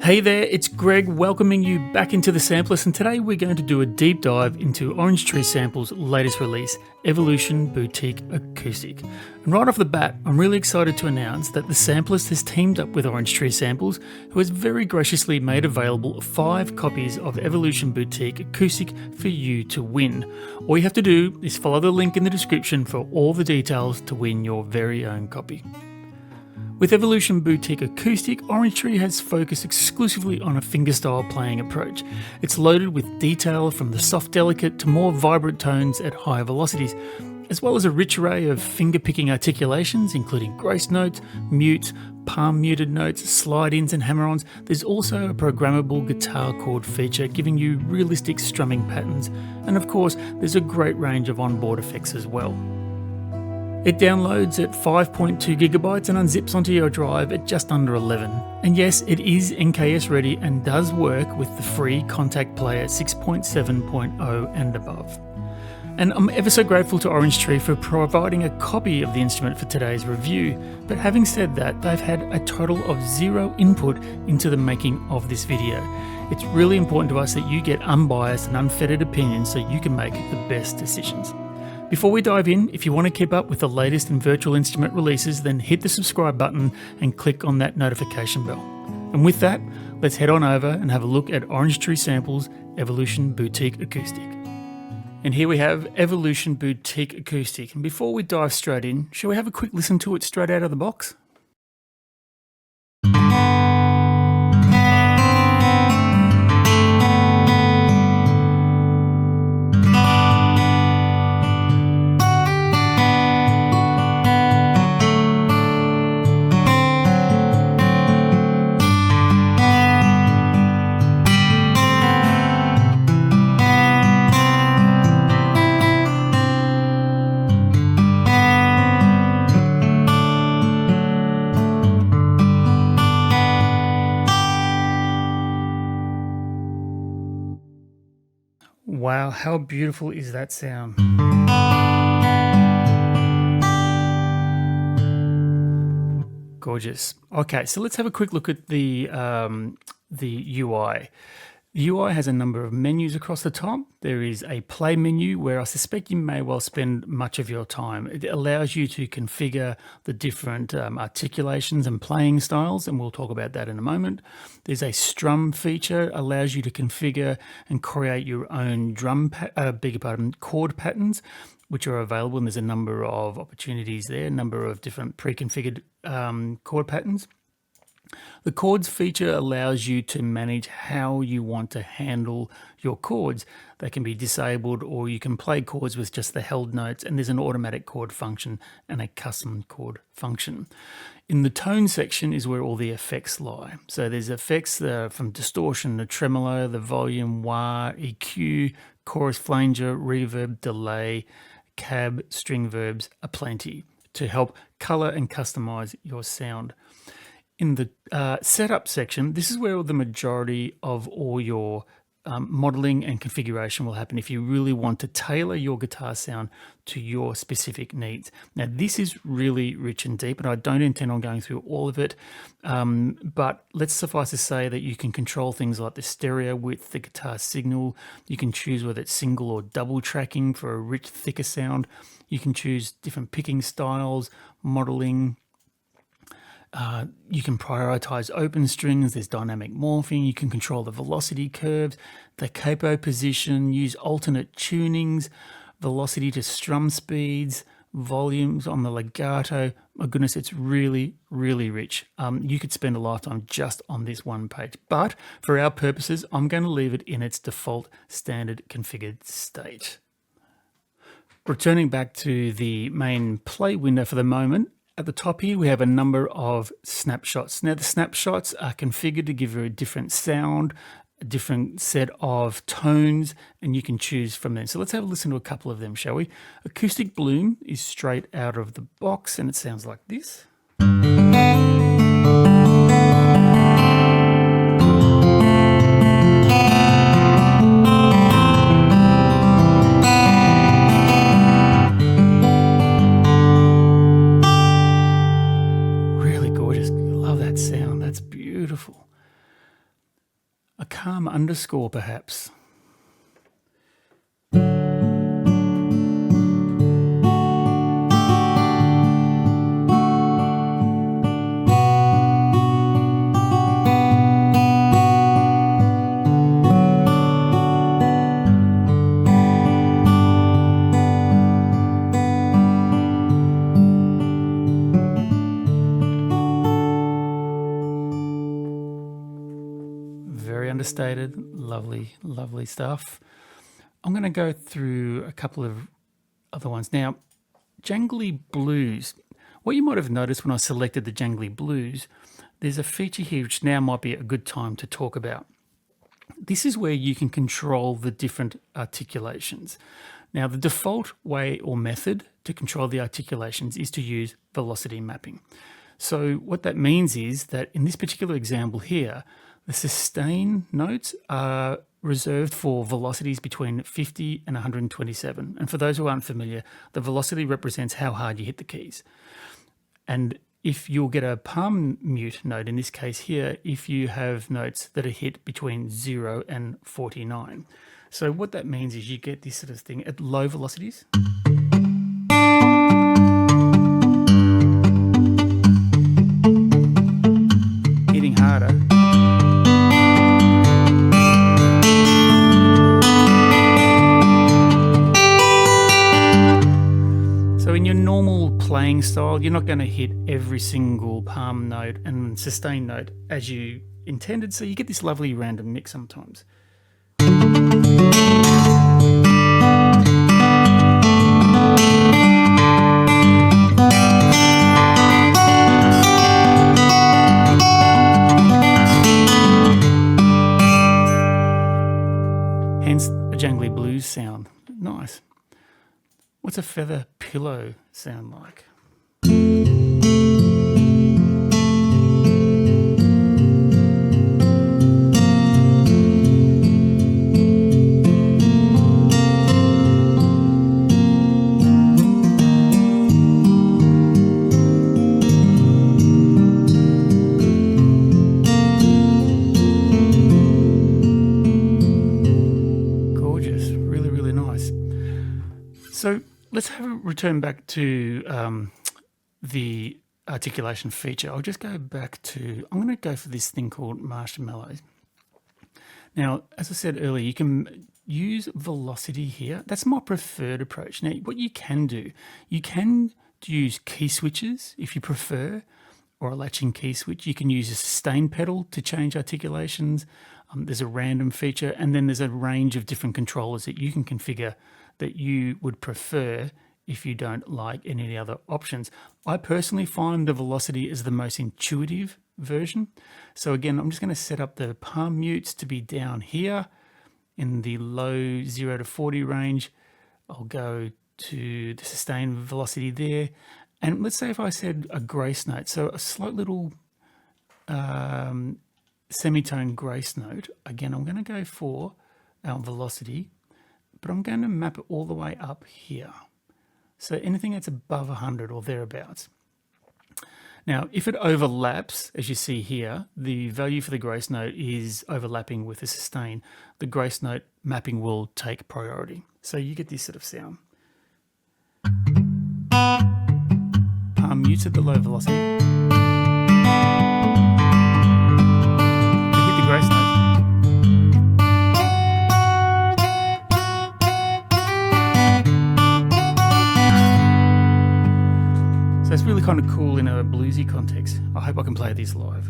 Hey there, it's Greg welcoming you back into the Sampleist, and today we're going to do a deep dive into Orange Tree Sample's latest release, Evolution Boutique Acoustic. And right off the bat, I'm really excited to announce that the Sampleist has teamed up with Orange Tree Samples, who has very graciously made available 5 copies of Evolution Boutique Acoustic for you to win. All you have to do is follow the link in the description for all the details to win your very own copy. With Evolution Boutique Acoustic, Orange Tree has focused exclusively on a fingerstyle playing approach. It's loaded with detail from the soft delicate to more vibrant tones at higher velocities, as well as a rich array of finger-picking articulations, including grace notes, mutes, palm-muted notes, slide-ins and hammer-ons. There's also a programmable guitar chord feature giving you realistic strumming patterns, and of course, there's a great range of onboard effects as well. It downloads at 5.2 gigabytes and unzips onto your drive at just under 11. And yes, it is NKS ready and does work with the free Contact Player 6.7.0 and above. And I'm ever so grateful to Orange Tree for providing a copy of the instrument for today's review. But having said that, they've had a total of 0 input into the making of this video. It's really important to us that you get unbiased and unfettered opinions so you can make the best decisions. Before we dive in, if you want to keep up with the latest in virtual instrument releases, then hit the subscribe button and click on that notification bell. And with that, let's head on over and have a look at Orange Tree Sample's Evolution Boutique Acoustic. And here we have Evolution Boutique Acoustic. And before we dive straight in, shall we have a quick listen to it straight out of the box? Wow, how beautiful is that sound? Gorgeous. Okay, so let's have a quick look at the UI. The UI has a number of menus across the top. There is a play menu where I suspect you may well spend much of your time. It allows you to configure the different articulations and playing styles, and we'll talk about that in a moment. There's a strum feature, allows you to configure and create your own chord patterns, which are available, and there's a number of opportunities there, a number of different pre-configured chord patterns. The chords feature allows you to manage how you want to handle your chords. They can be disabled, or you can play chords with just the held notes, and there's an automatic chord function and a custom chord function. In the tone section is where all the effects lie. So there's effects from distortion, the tremolo, the volume, wah, EQ, chorus flanger, reverb, delay, cab, string verbs, aplenty to help color and customize your sound. In the setup section, this is where the majority of all your modeling and configuration will happen if you really want to tailor your guitar sound to your specific needs. Now, this is really rich and deep, and I don't intend on going through all of it, but let's suffice to say that you can control things like the stereo width, the guitar signal. You can choose whether it's single or double tracking for a rich, thicker sound. You can choose different picking styles, modeling. You can prioritize open strings, there's dynamic morphing, you can control the velocity curves, the capo position, use alternate tunings, velocity to strum speeds, volumes on the legato. My goodness, it's really, really rich. You could spend a lifetime just on this one page, but for our purposes, I'm going to leave it in its default standard configured state. Returning back to the main play window for the moment, at the top here, we have a number of snapshots. Now, the snapshots are configured to give you a different sound, a different set of tones, and you can choose from them. So let's have a listen to a couple of them, shall we? Acoustic Bloom is straight out of the box, and it sounds like this. Really gorgeous. Love that sound. That's beautiful. a score perhaps. Very understated, lovely, lovely stuff. I'm going to go through a couple of other ones. Now, jangly blues. What you might have noticed when I selected the jangly blues, there's a feature here which now might be a good time to talk about. This is where you can control the different articulations. Now, the default way or method to control the articulations is to use velocity mapping. So what that means is that in this particular example here, the sustain notes are reserved for velocities between 50 and 127. And for those who aren't familiar, the velocity represents how hard you hit the keys. And if you'll get a palm mute note, in this case here, if you have notes that are hit between 0 and 49. So what that means is you get this sort of thing at low velocities. Hitting harder. So in your normal playing style, you're not going to hit every single palm note and sustain note as you intended, so you get this lovely random mix sometimes. Hence a jangly blues sound. Nice. What's a feather pillow sound like? Gorgeous, really, really nice. So let's have a return back to the articulation feature. I'll just go back to, I'm going to go for this thing called marshmallows. Now, as I said earlier, you can use velocity here. That's my preferred approach. Now, what you can do, you can use key switches if you prefer, or a latching key switch. You can use a sustain pedal to change articulations. There's a random feature, and then there's a range of different controllers that you can configure that you would prefer if you don't like any other options. I personally find the velocity is the most intuitive version. So again, I'm just going to set up the palm mutes to be down here in the low 0 to 40 range. I'll go to the sustain velocity there. And let's say if I said a grace note, so a slight little semitone grace note, again, I'm going to go for our velocity, but I'm going to map it all the way up here. So anything that's above 100 or thereabouts. Now, if it overlaps, as you see here, the value for the grace note is overlapping with the sustain. The grace note mapping will take priority. So you get this sort of sound. Palm mutes at the low velocity. We hit the grace note. So it's really kind of cool in a bluesy context. I hope I can play this live.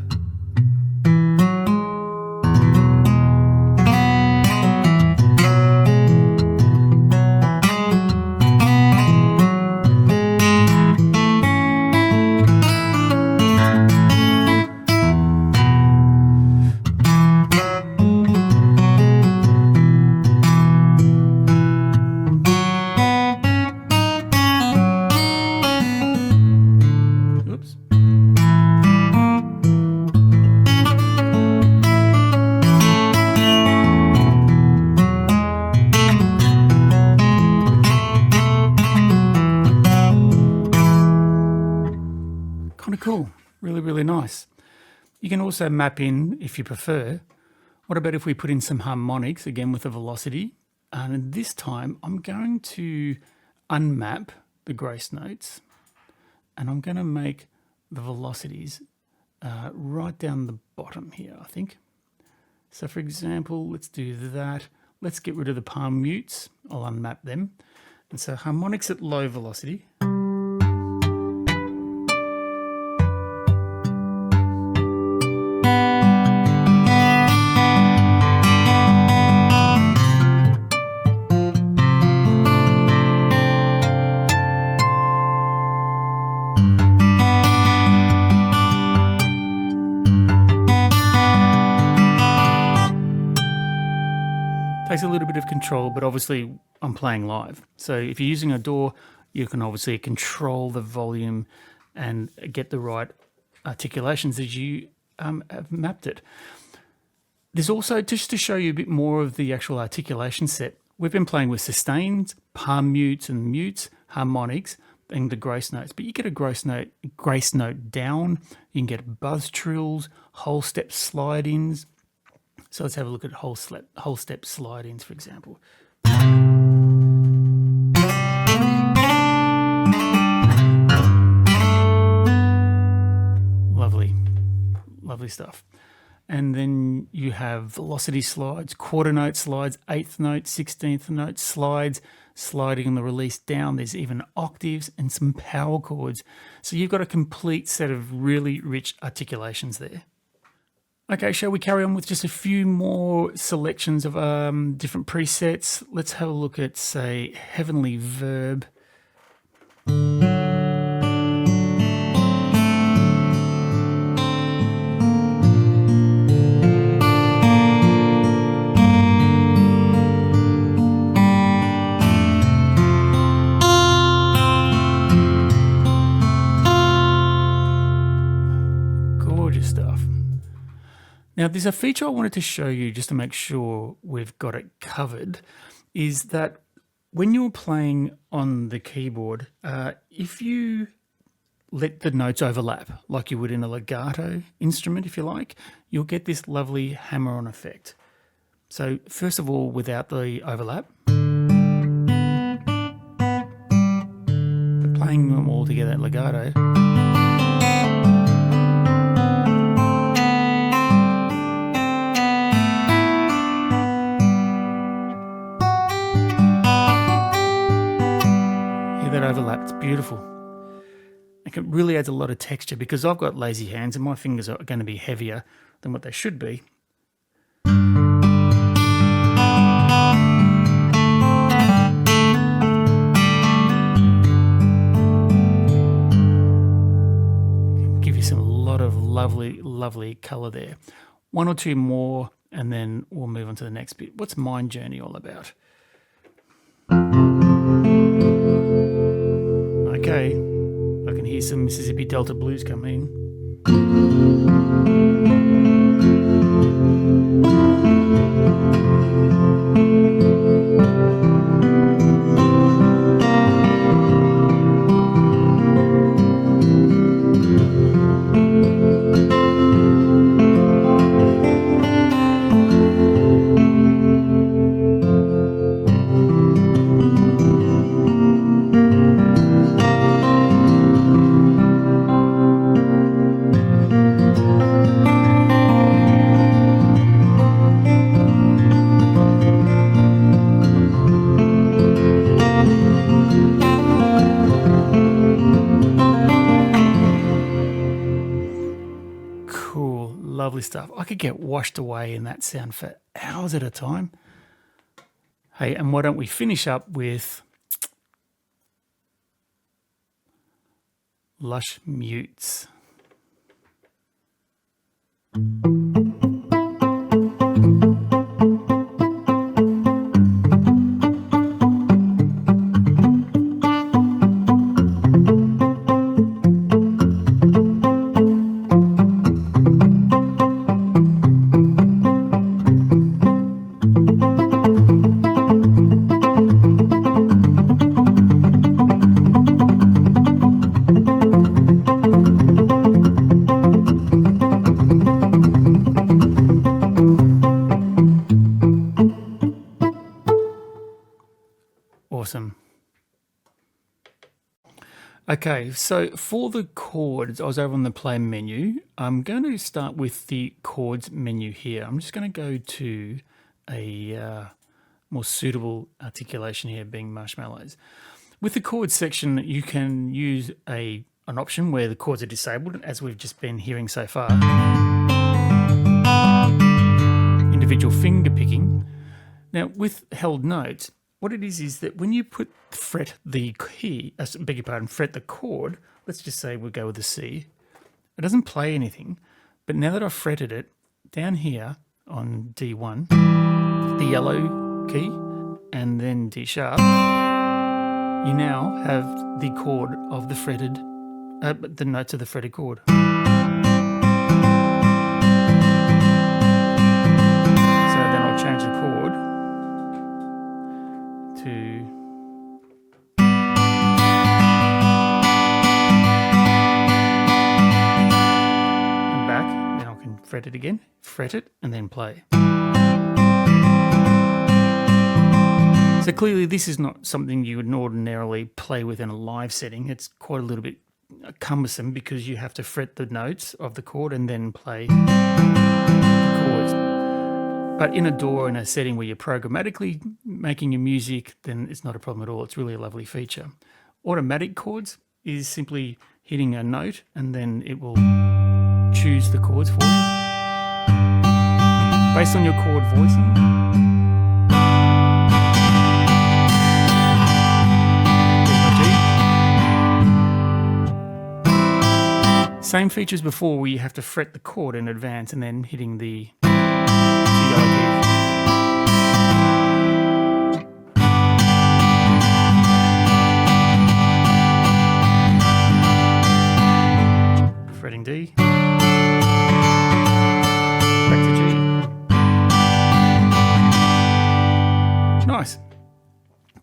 Cool, really, really nice. You can also map in, if you prefer, What about if we put in some harmonics, again with the velocity? And this time I'm going to unmap the grace notes, and I'm going to make the velocities right down the bottom here, I think. So for example, let's do that. Let's get rid of the palm mutes. I'll unmap them. And so harmonics at low velocity. Takes a little bit of control, but obviously I'm playing live. So if you're using a DAW, you can obviously control the volume and get the right articulations as you have mapped it. There's also, just to show you a bit more of the actual articulation set, we've been playing with sustains, palm mutes and mutes, harmonics, and the grace notes. But you get a grace note down, you can get buzz trills, whole step slide-ins. So let's have a look at whole step slide-ins, for example. Lovely stuff. And then you have velocity slides, quarter note slides, eighth note, 16th note slides, sliding on the release down. There's even octaves and some power chords. So you've got a complete set of really rich articulations there. Okay, shall we carry on with just a few more selections of different presets? Let's have a look at, say, Heavenly Verb. Gorgeous stuff. Now, there's a feature I wanted to show you just to make sure we've got it covered, is that when you're playing on the keyboard, if you let the notes overlap, like you would in a legato instrument, if you like, you'll get this lovely hammer-on effect. So first of all, without the overlap, but playing them all together at legato, that overlap, it's beautiful. It really adds a lot of texture because I've got lazy hands and my fingers are going to be heavier than what they should be. Give you a lot of lovely color there. One or two more and then we'll move on to the next bit. What's Mind Journey all about? Okay, I can hear some Mississippi Delta blues coming in. Lovely stuff. I could get washed away in that sound for hours at a time. Hey, and why don't we finish up with Lush Mutes. Awesome. Okay, so for the chords, I was over on the play menu. I'm going to start with the chords menu here. I'm just going to go to a more suitable articulation here, being marshmallows. With the chords section, you can use an option where the chords are disabled, as we've just been hearing so far. Individual finger picking. Now, with held notes, what it is that when you fret the key, beg your pardon, fret the chord, let's just say we'll go with the C, it doesn't play anything, but now that I've fretted it, down here on D1, the yellow key, and then D sharp, you now have the chord of the fretted, the notes of the fretted chord. So then I'll change the chord to and back, then I can fret it again, fret it, and then play. So clearly this is not something you would ordinarily play with in a live setting. It's quite a little bit cumbersome because you have to fret the notes of the chord and then play the chords. But in a DAW, in a setting where you're programmatically making your music, then it's not a problem at all. It's really a lovely feature. Automatic chords is simply hitting a note and then it will choose the chords for you based on your chord voicing. Same features before, where you have to fret the chord in advance and then hitting the yellow key. Fretting D. Back to G. Nice.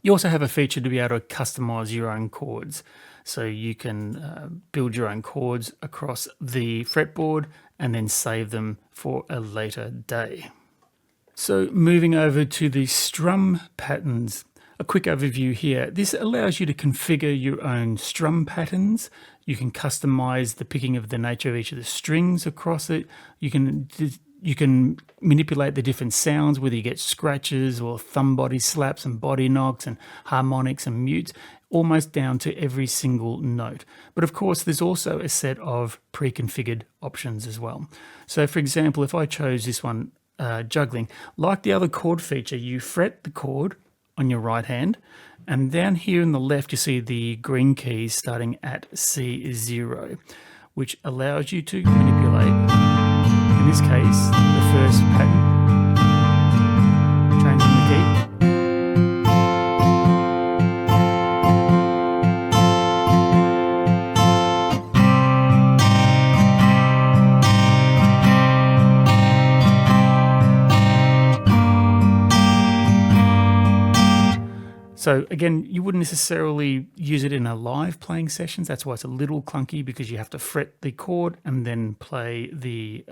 You also have a feature to be able to customize your own chords. So you can build your own chords across the fretboard and then save them for a later day. So moving over to the strum patterns, a quick overview here. This allows you to configure your own strum patterns. You can customize the picking of the nature of each of the strings across it. You can manipulate the different sounds, whether you get scratches or thumb body slaps and body knocks and harmonics and mutes, almost down to every single note. But of course, there's also a set of pre-configured options as well. So for example, if I chose this one, juggling, like the other chord feature, you fret the chord on your right hand, and down here in the left, you see the green keys starting at C0, which allows you to manipulate, in this case, the first pattern, changing the key. So again, you wouldn't necessarily use it in a live playing sessions. That's why it's a little clunky, because you have to fret the chord and then play the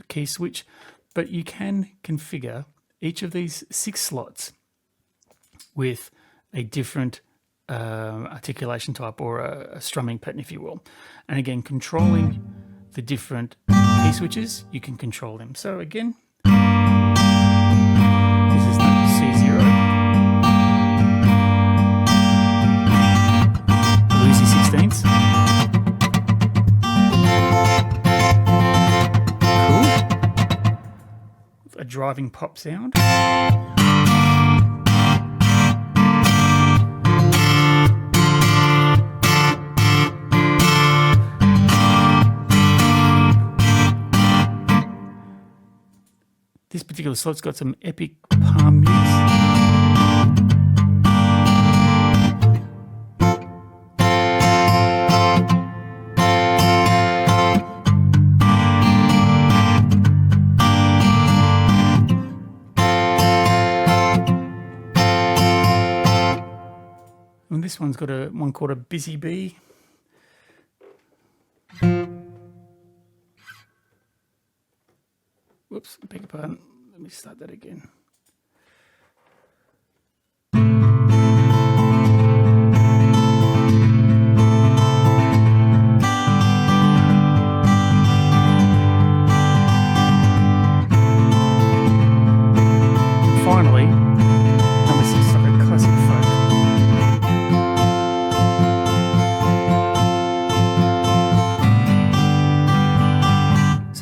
key switch. But you can configure each of these 6 slots with a different articulation type, or a strumming pattern, if you will. And again, controlling the different key switches, you can control them. So again, this is the C0. Cool. A driving pop sound. This particular slot's got some epic palm mutes. And this one's got one called a busy bee. Whoops, beg your pardon. Let me start that again.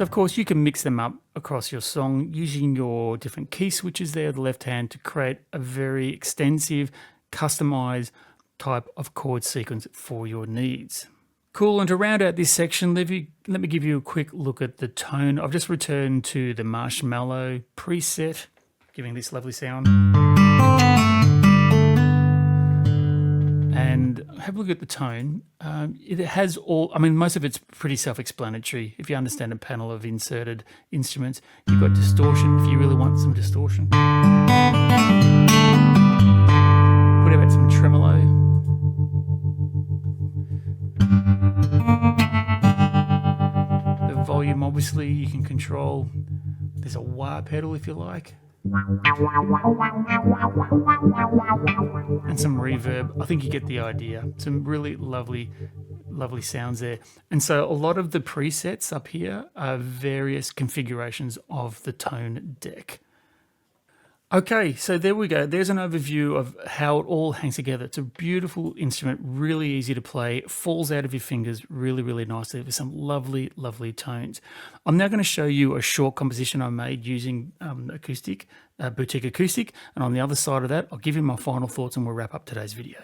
So of course you can mix them up across your song using your different key switches there, the left hand, to create a very extensive, customized type of chord sequence for your needs. Cool, and to round out this section, let me give you a quick look at the tone. I've just returned to the Marshmallow preset, giving this lovely sound. And have a look at the tone. It has all, I mean, most of it's pretty self-explanatory. If you understand a panel of inserted instruments, you've got distortion if you really want some distortion. What about some tremolo? The volume, obviously, you can control. There's a wah pedal if you like. And some reverb. I think you get the idea. Some really lovely sounds there. And so a lot of the presets up here are various configurations of the tone deck. Okay, so there we go. There's an overview of how it all hangs together. It's a beautiful instrument, really easy to play, falls out of your fingers really, really nicely with some lovely, lovely tones. I'm now going to show you a short composition I made using Boutique Acoustic, and on the other side of that, I'll give you my final thoughts and we'll wrap up today's video.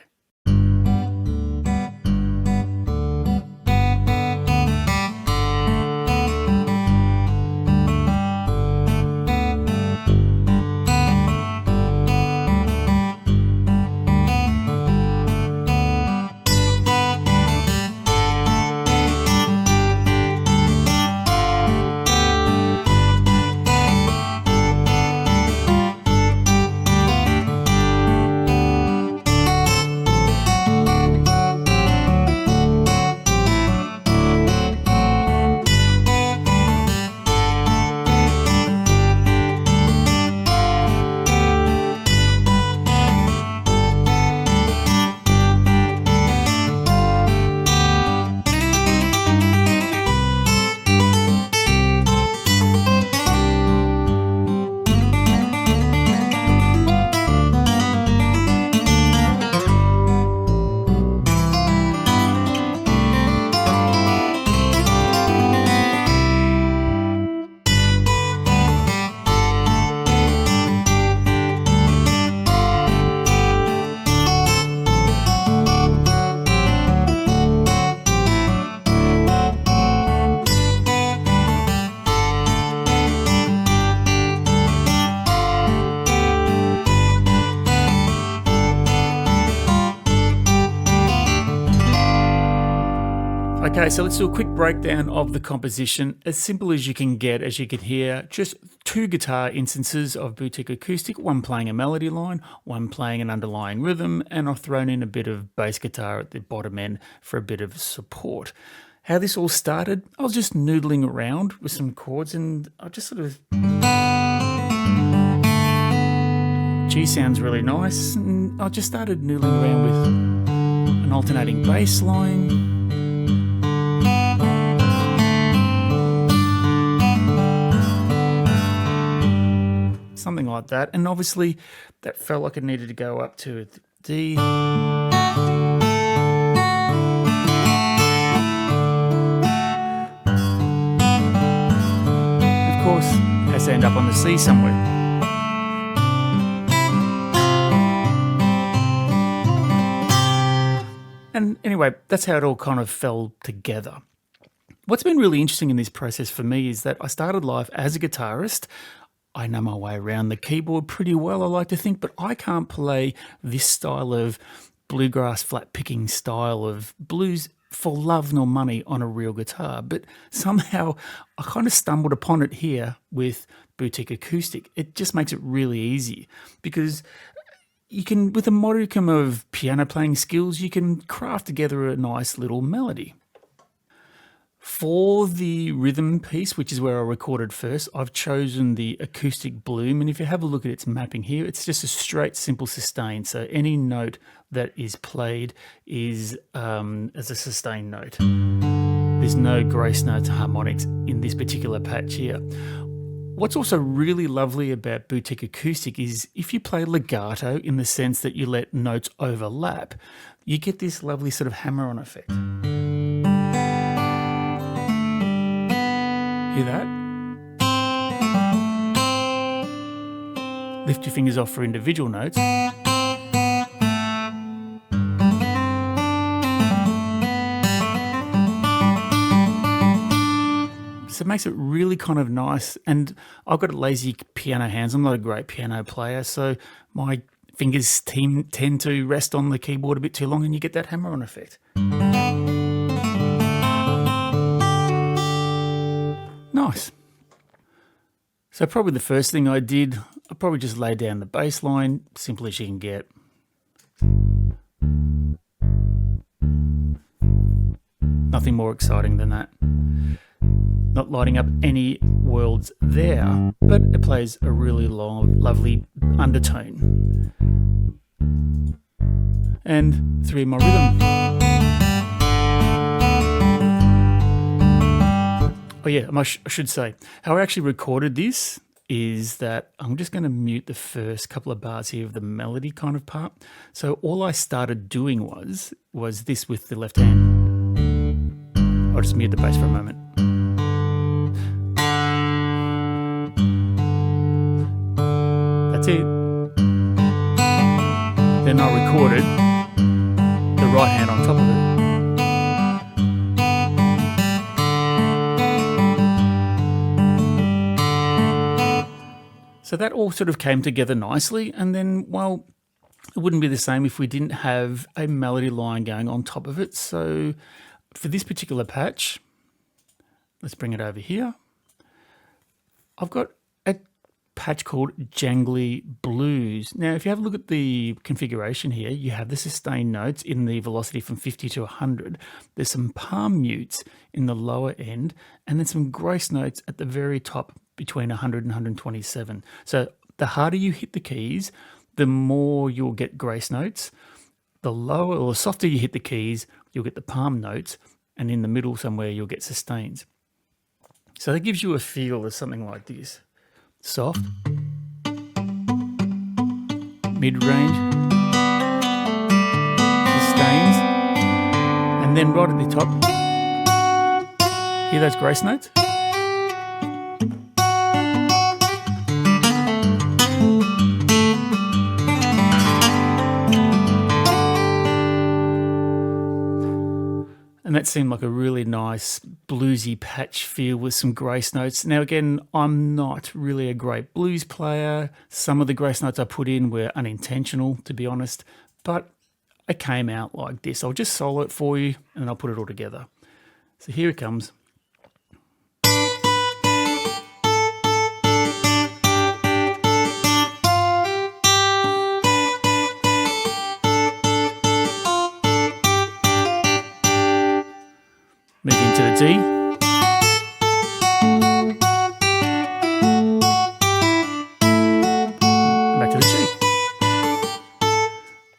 Okay, so let's do a quick breakdown of the composition. As simple as you can get, as you can hear, just two guitar instances of Boutique Acoustic, one playing a melody line, one playing an underlying rhythm, and I've thrown in a bit of bass guitar at the bottom end for a bit of support. How this all started, I was just noodling around with some chords and I just sort of... G sounds really nice, and I just started noodling around with an alternating bass line. Something like that, and obviously that felt like it needed to go up to D. Of course, it has to end up on the C somewhere. And anyway, that's how it all kind of fell together. What's been really interesting in this process for me is that I started life as a guitarist. I know my way around the keyboard pretty well, I like to think, but I can't play this style of bluegrass flat picking style of blues for love nor money on a real guitar. But somehow I kind of stumbled upon it here with Boutique Acoustic. It just makes it really easy because you can, with a modicum of piano playing skills, you can craft together a nice little melody. For the rhythm piece, which is where I recorded first, I've chosen the Acoustic Bloom, and if you have a look at its mapping here, it's just a straight, simple sustain. So any note that is played is as a sustain note. There's no grace notes, harmonics in this particular patch here. What's also really lovely about Boutique Acoustic is if you play legato in the sense that you let notes overlap, you get this lovely sort of hammer-on effect. Hear that? Lift your fingers off for individual notes. So it makes it really kind of nice. And I've got lazy piano hands. I'm not a great piano player, so my fingers tend to rest on the keyboard a bit too long and you get that hammer-on effect. Nice. So probably the first thing I did, I probably just laid down the bass line, simple as you can get. Nothing more exciting than that. Not lighting up any worlds there, but it plays a really long, lovely undertone. And 3 in my rhythm. Oh yeah, I should say, how I actually recorded this is that I'm just going to mute the first couple of bars here of the melody kind of part. So all I started doing was this with the left hand. I'll just mute the bass for a moment. That's it. Then I recorded the right hand on top of it. So that all sort of came together nicely, and then, well, it wouldn't be the same if we didn't have a melody line going on top of it. So for this particular patch, let's bring it over here. I've got a patch called Jangly Blues. Now, if you have a look at the configuration here, you have the sustain notes in the velocity from 50 to 100. There's some palm mutes in the lower end, and then some grace notes at the very top between 100 and 127. So the harder you hit the keys, the more you'll get grace notes. The lower or softer you hit the keys, you'll get the palm notes, and in the middle somewhere you'll get sustains. So that gives you a feel of something like this. Soft, mid-range, sustains, and then right at the top, hear those grace notes? And that seemed like a really nice bluesy patch feel with some grace notes. Now again, I'm not really a great blues player. Some of the grace notes I put in were unintentional, to be honest, but it came out like this. I'll just solo it for you and then I'll put it all together. So here it comes. Move into the D. Back to the G.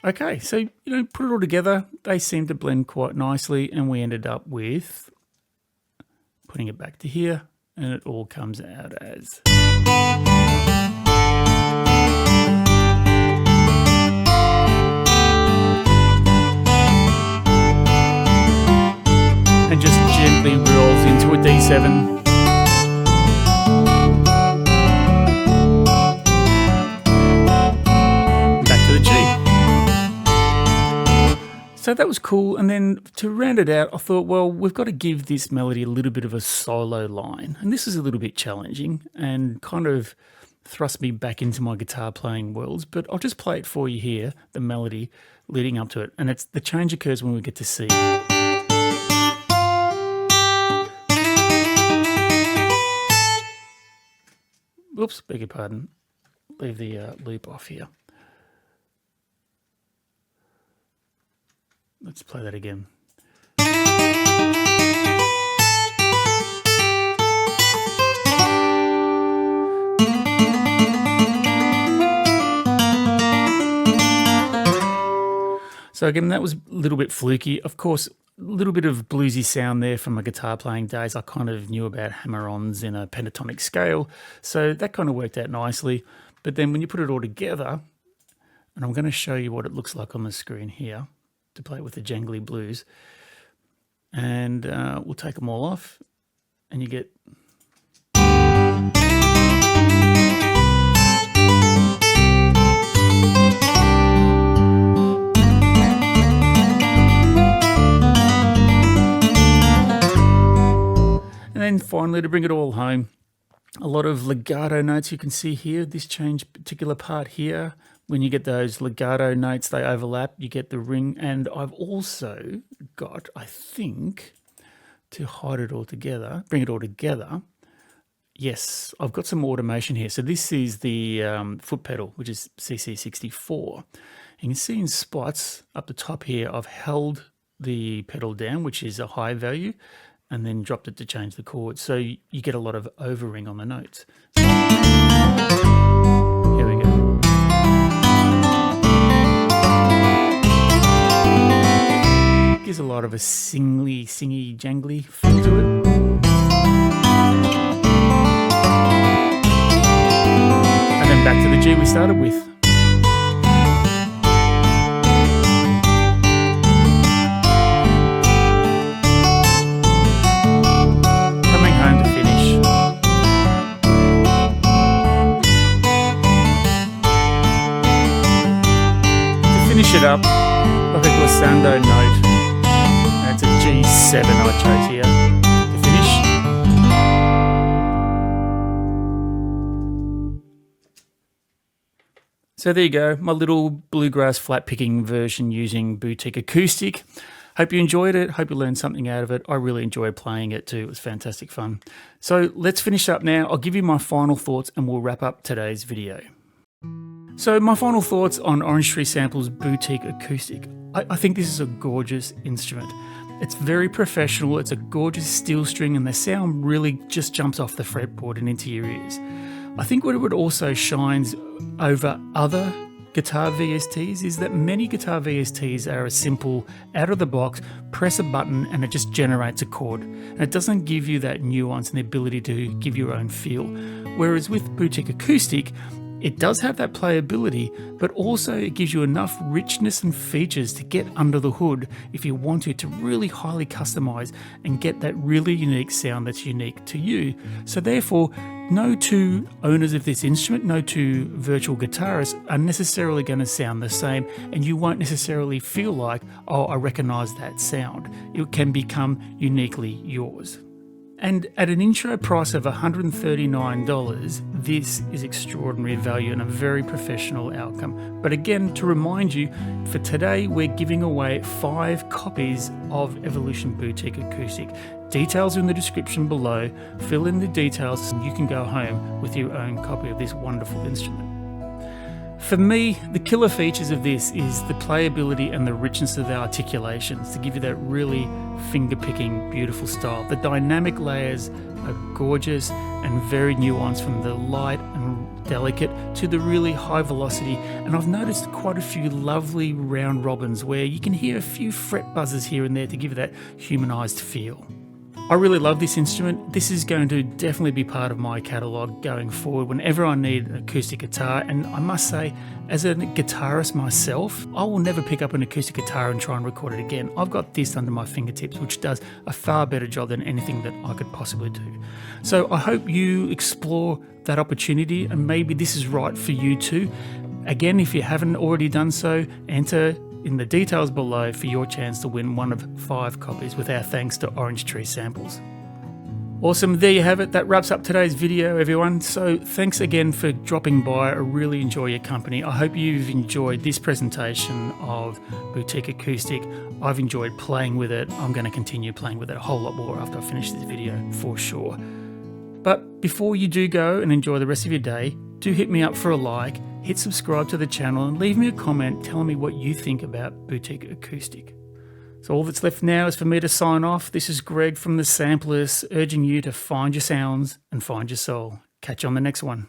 Okay, so, put it all together. They seem to blend quite nicely, and we ended up with putting it back to here, and it all comes out as. And just gently rolls into a D7. Back to the G. So that was cool. And then to round it out, I thought, well, we've got to give this melody a little bit of a solo line. And this is a little bit challenging and kind of thrust me back into my guitar playing worlds. But I'll just play it for you here, the melody leading up to it. And the change occurs when we get to C. Oops, beg your pardon. Leave the loop off here. Let's play that again. So again, that was a little bit fluky. Of course, a little bit of bluesy sound there from my guitar playing days. I kind of knew about hammer-ons in a pentatonic scale, so that kind of worked out nicely. But then when you put it all together, and I'm going to show you what it looks like on the screen here to play with the jangly blues, and we'll take them all off, and you get And then finally, to bring it all home, a lot of legato notes you can see here. This particular part here, when you get those legato notes, they overlap, you get the ring. And I've also got, I think, to hide it all together, bring it all together, yes, I've got some automation here. So this is the foot pedal, which is CC64. You can see in spots up the top here, I've held the pedal down, which is a high value, and then dropped it to change the chord. So you get a lot of overring on the notes. Here we go. Gives a lot of a singy, jangly feel to it. And then back to the G we started with. Finish it up like a glissando note. That's a G7 I chose here to finish. So there you go, my little bluegrass flat picking version using Boutique Acoustic. Hope you enjoyed it. Hope you learned something out of it. I really enjoyed playing it too. It was fantastic fun. So let's finish up now. I'll give you my final thoughts and we'll wrap up today's video. So my final thoughts on Orange Tree Sample's Boutique Acoustic. I think this is a gorgeous instrument. It's very professional, it's a gorgeous steel string, and the sound really just jumps off the fretboard and into your ears. I think what it also shines over other guitar VSTs is that many guitar VSTs are a simple, out of the box, press a button and it just generates a chord. And it doesn't give you that nuance and the ability to give your own feel. Whereas with Boutique Acoustic, it does have that playability, but also it gives you enough richness and features to get under the hood if you want to really highly customize and get that really unique sound that's unique to you. So therefore, no two owners of this instrument, no two virtual guitarists are necessarily going to sound the same, and you won't necessarily feel like, oh, I recognize that sound. It can become uniquely yours. And at an intro price of $139, this is extraordinary value and a very professional outcome. But again, to remind you, for today, we're giving away 5 copies of Evolution Boutique Acoustic. Details are in the description below. Fill in the details and you can go home with your own copy of this wonderful instrument. For me, the killer features of this is the playability and the richness of the articulations to give you that really finger-picking, beautiful style. The dynamic layers are gorgeous and very nuanced, from the light and delicate to the really high velocity. And I've noticed quite a few lovely round robins where you can hear a few fret buzzes here and there to give it that humanized feel. I really love this instrument. This is going to definitely be part of my catalogue going forward whenever I need an acoustic guitar. And I must say, as a guitarist myself, I will never pick up an acoustic guitar and try and record it again. I've got this under my fingertips, which does a far better job than anything that I could possibly do. So I hope you explore that opportunity, and maybe this is right for you too. Again, if you haven't already done so, enter in the details below for your chance to win one of 5 copies, with our thanks to Orange Tree Samples. Awesome, there you have it. That wraps up today's video, everyone. So thanks again for dropping by. I really enjoy your company. I hope you've enjoyed this presentation of Boutique Acoustic. I've enjoyed playing with it. I'm going to continue playing with it a whole lot more after I finish this video, for sure. But before you do go and enjoy the rest of your day, do hit me up for a like, hit subscribe to the channel, and leave me a comment telling me what you think about Boutique Acoustic. So all that's left now is for me to sign off. This is Greg from the Sampleist, urging you to find your sounds and find your soul. Catch you on the next one.